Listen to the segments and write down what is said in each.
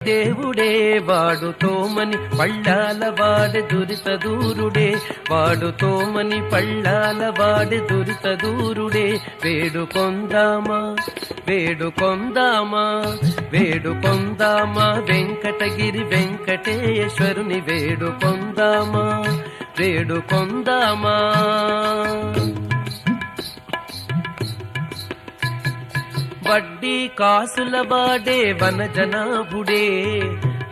దేవుడే వాడు తోమని పళ్ళాల వాడే దురిత దూరుడే, వాడు తోమని పళ్ళాల వాడే దురిత దూరుడే. వేడుకొందామా వేడుకొందామా వేడుకొందామా వెంకటగిరి వెంకటేశ్వరుని వేడుకొందామా వేడుకొందామా. వడ్డీ కాసుల వాడే వనజనాభుడే,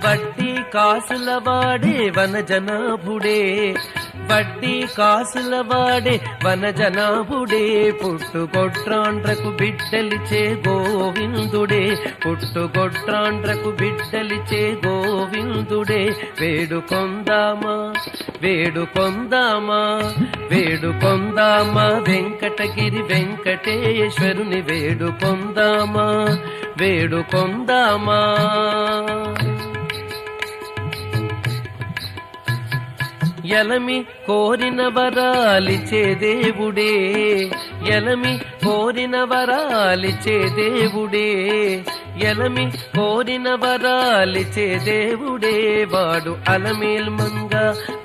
వడ్డీ కాసుల వాడే వనజనాభుడే, వడ్డీ కాసుల వాడే వనజనాభుడే. పుట్టుగొడ్రాండ్రకు బిడ్డలిచే గోవిందుడే, పుట్టుగొడ్రాండ్రకు బిడ్డలిచే గోవిందుడే. వేడుకొందామా వేడుకొందామా వేడుకొందామా వెంకటగిరి వెంకటేశ్వరుని వేడుకొందామా వేడుకొందామా. ఎలమి కోరిన వరాలిచే దేవుడే, ఎలమి కోరిన వరాలిచే దేవుడే, ఎలమి కోరిన వరాలిచే దేవుడే. వాడు అలమేల్ మంగ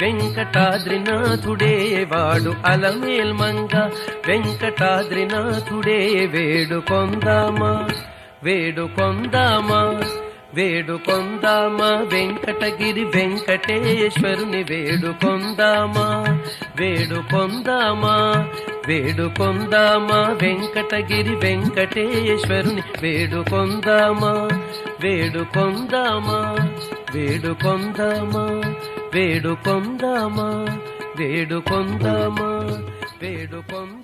వెంకటాద్రినాథుడే, వాడు అలమేల్ మంగ వెంకటాద్రినాథుడే. వేడుకొందామా వేడుకొందామా వేడుకొందామా వెంకటగిరి వెంకటేశ్వరుని వేడుకొందామా వేడుకొందామా వేడుకొందామా వెంకటగిరి వెంకటేశ్వరుని వేడుకొందామా వేడుకొందామా వేడుకొందామా వేడుకొందామా వేడుకొందామా వేడుకొందామా.